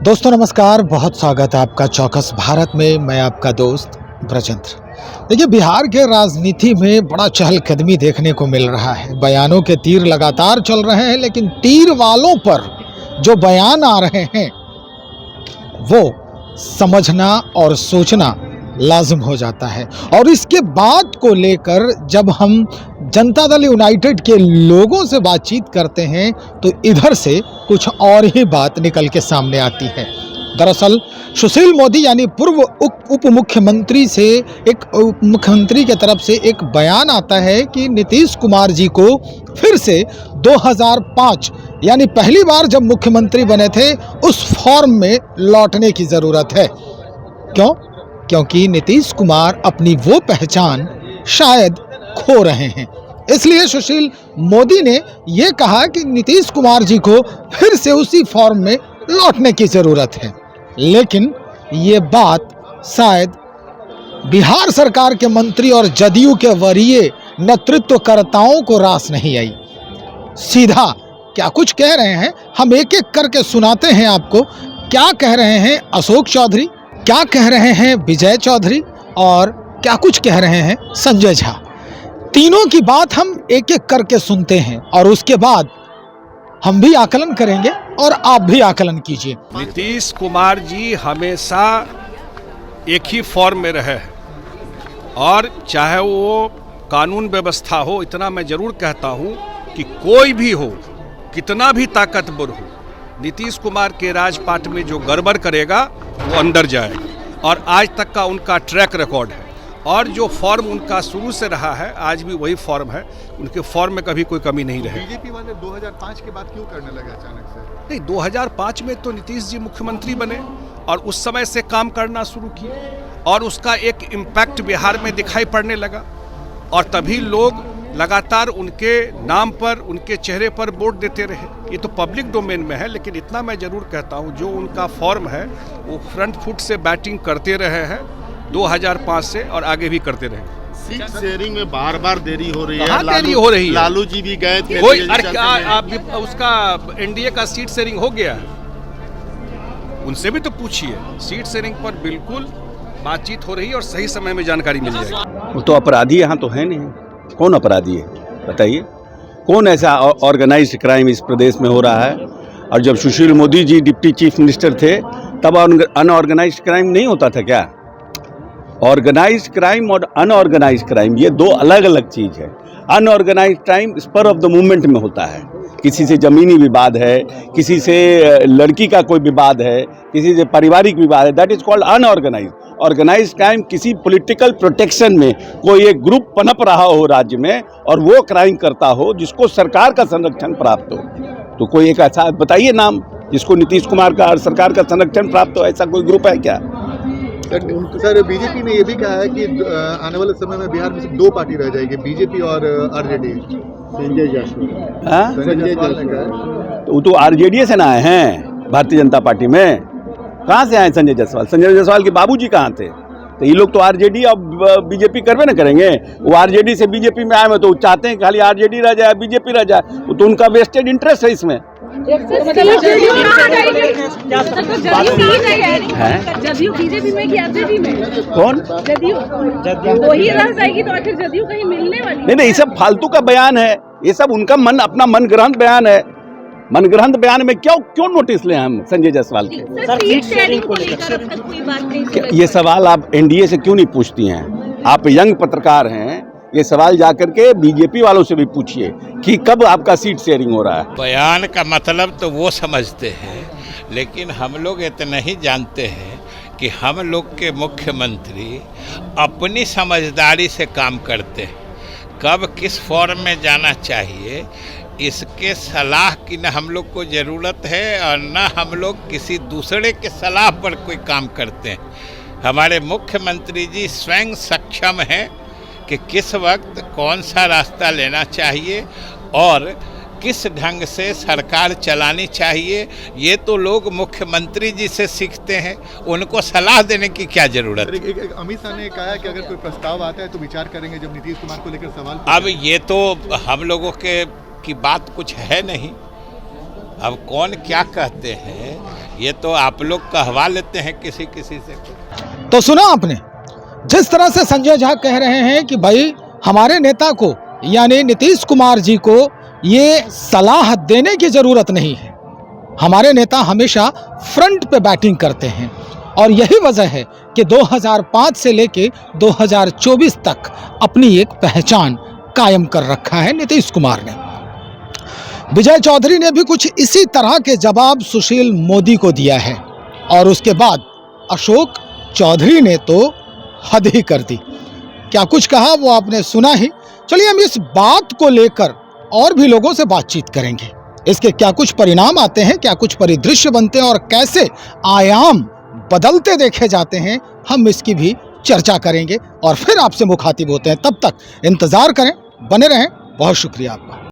दोस्तों नमस्कार, बहुत स्वागत है आपका चौकस भारत में। मैं आपका दोस्त ब्रजेंद्र। देखिए, बिहार के राजनीति में बड़ा चहलकदमी देखने को मिल रहा है। बयानों के तीर लगातार चल रहे हैं, लेकिन तीर वालों पर जो बयान आ रहे हैं वो समझना और सोचना लाजिम हो जाता है। और इसके बाद को लेकर जब हम जनता दल यूनाइटेड के लोगों से बातचीत करते हैं तो इधर से कुछ और ही बात निकल के सामने आती है। दरअसल सुशील मोदी यानी पूर्व उप मुख्यमंत्री से एक उप मुख्यमंत्री के तरफ से एक बयान आता है कि नीतीश कुमार जी को फिर से 2005 यानी पहली बार जब मुख्यमंत्री बने थे उस फॉर्म में लौटने की ज़रूरत है। क्यों? क्योंकि नीतीश कुमार अपनी वो पहचान शायद खो रहे हैं। इसलिए सुशील मोदी ने ये कहा कि नीतीश कुमार जी को फिर से उसी फॉर्म में लौटने की ज़रूरत है। लेकिन ये बात शायद बिहार सरकार के मंत्री और जदयू के वरीय नेतृत्वकर्ताओं को रास नहीं आई। सीधा क्या कुछ कह रहे हैं, हम एक एक करके सुनाते हैं आपको। क्या कह रहे हैं अशोक चौधरी, क्या कह रहे हैं विजय चौधरी और क्या कुछ कह रहे हैं संजय झा। तीनों की बात हम एक एक करके सुनते हैं और उसके बाद हम भी आकलन करेंगे और आप भी आकलन कीजिए। नीतीश कुमार जी हमेशा एक ही फॉर्म में रहे हैं और चाहे वो कानून व्यवस्था हो, इतना मैं जरूर कहता हूँ कि कोई भी हो, कितना भी ताकतवर हो, नीतीश कुमार के राजपाट में जो गड़बड़ करेगा वो अंदर जाएगा। और आज तक का उनका ट्रैक रिकॉर्ड है और जो फॉर्म उनका शुरू से रहा है आज भी वही फॉर्म है। उनके फॉर्म में कभी कोई कमी नहीं रही। बीजेपी वाले 2005 के बाद क्यों करने लगे अचानक से? नहीं, 2005 में तो नीतीश जी मुख्यमंत्री बने और उस समय से काम करना शुरू किए और उसका एक इम्पैक्ट बिहार में दिखाई पड़ने लगा और तभी लोग लगातार उनके नाम पर, उनके चेहरे पर वोट देते रहे। ये तो पब्लिक डोमेन में है, लेकिन इतना मैं जरूर कहता हूँ जो उनका फॉर्म है वो फ्रंट फुट से बैटिंग करते रहे हैं 2005 से और आगे भी करते रहे। सीट शेयरिंग में बार बार देरी हो रही है। कहाँ देरी हो रही है? लालू जी भी गए थे। उसका एनडीए का सीट शेयरिंग हो गया है, उनसे भी तो पूछिए। सीट शेयरिंग पर बिल्कुल बातचीत हो रही है और सही समय में जानकारी मिल जाएगी। वो तो अपराधी यहाँ तो है नहीं। कौन अपराधी है बताइए? कौन ऐसा ऑर्गेनाइज्ड क्राइम इस प्रदेश में हो रहा है? और जब Sushil Modi ji deputy chief minister थे तब अनऑर्गेनाइज्ड क्राइम नहीं होता था क्या? ऑर्गेनाइज्ड क्राइम और अनऑर्गेनाइज्ड क्राइम ये दो अलग अलग चीज़ है। Unorganised crime spur of the movement में होता है। किसी से ज़मीनी विवाद है, किसी से लड़की का कोई विवाद है, किसी से पारिवारिक विवाद है, that is called unorganised. Organised crime किसी पॉलिटिकल प्रोटेक्शन में कोई एक ग्रुप पनप रहा हो राज्य में और वो क्राइम करता हो जिसको सरकार का संरक्षण प्राप्त हो। तो कोई एक ऐसा बताइए नाम जिसको नीतीश कुमार का और सरकार का संरक्षण प्राप्त हो, ऐसा कोई ग्रुप है क्या? सर बीजेपी ने ये भी कहा है कि आने वाले समय में बिहार में सिर्फ दो पार्टी रह जाएगी, बीजेपी और आरजेडी। संजय जायसवाल ने कहा। तो वो तो आरजेडी से ना आए हैं भारतीय जनता पार्टी में। कहाँ से आए संजय जायसवाल? संजय जायसवाल के बाबूजी कहाँ थे? तो ये लोग तो आरजेडी और बीजेपी करवे ना करेंगे। वो आरजेडी से बीजेपी में आए हैं तो चाहते हैं खाली आरजेडी रह जाए, बीजेपी रह जाए। वो तो उनका वेस्टेड इंटरेस्ट है इसमें। जदयू बीजेपी में कि आरजेडी में? कौन? जदयू वही रह जाएगी तो आखिर जदयू कहीं मिलने वाली? नहीं, ये सब फालतू का बयान है। ये सब उनका अपना मनगढ़ंत बयान है। मनगढ़ंत बयान में क्यों नोटिस लें हम संजय जायसवाल के? ये सवाल आप एनडीए से क्यों नहीं पूछती हैं? आप यंग पत्रकार हैं, ये सवाल जाकर के बीजेपी वालों से भी पूछिए कि कब आपका सीट शेयरिंग हो रहा है। बयान का मतलब तो वो समझते हैं, लेकिन हम लोग इतना ही जानते हैं कि हम लोग के मुख्यमंत्री अपनी समझदारी से काम करते हैं। कब किस फॉर्म में जाना चाहिए इसके सलाह की न हम लोग को ज़रूरत है और न हम लोग किसी दूसरे के सलाह पर कोई काम करते हैं। हमारे मुख्यमंत्री जी स्वयं सक्षम हैं कि किस वक्त कौन सा रास्ता लेना चाहिए और किस ढंग से सरकार चलानी चाहिए। ये तो लोग मुख्यमंत्री जी से सीखते हैं, उनको सलाह देने की क्या जरूरत है? अमित शाह ने कहा कि अगर कोई प्रस्ताव आता है तो विचार करेंगे जब नीतीश कुमार को लेकर सवाल। अब ये तो हम लोगों की बात कुछ है नहीं। अब कौन क्या कहते हैं ये तो आप लोग कहवा लेते हैं किसी किसी से। तो सुना आपने, जिस तरह से संजय झा कह रहे हैं कि भाई हमारे नेता को यानी नीतीश कुमार जी को ये सलाह देने की जरूरत नहीं है, हमारे नेता हमेशा फ्रंट पे बैटिंग करते हैं और यही वजह है कि 2005 से लेके 2024 तक अपनी एक पहचान कायम कर रखा है नीतीश कुमार ने। विजय चौधरी ने भी कुछ इसी तरह के जवाब सुशील मोदी को दिया है और उसके बाद अशोक चौधरी ने तो हद ही कर दी। क्या कुछ कहा वो आपने सुना ही। चलिए हम इस बात को लेकर और भी लोगों से बातचीत करेंगे, इसके क्या कुछ परिणाम आते हैं, क्या कुछ परिदृश्य बनते हैं और कैसे आयाम बदलते देखे जाते हैं, हम इसकी भी चर्चा करेंगे और फिर आपसे मुखातिब होते हैं। तब तक इंतजार करें, बने रहें। बहुत शुक्रिया आपका।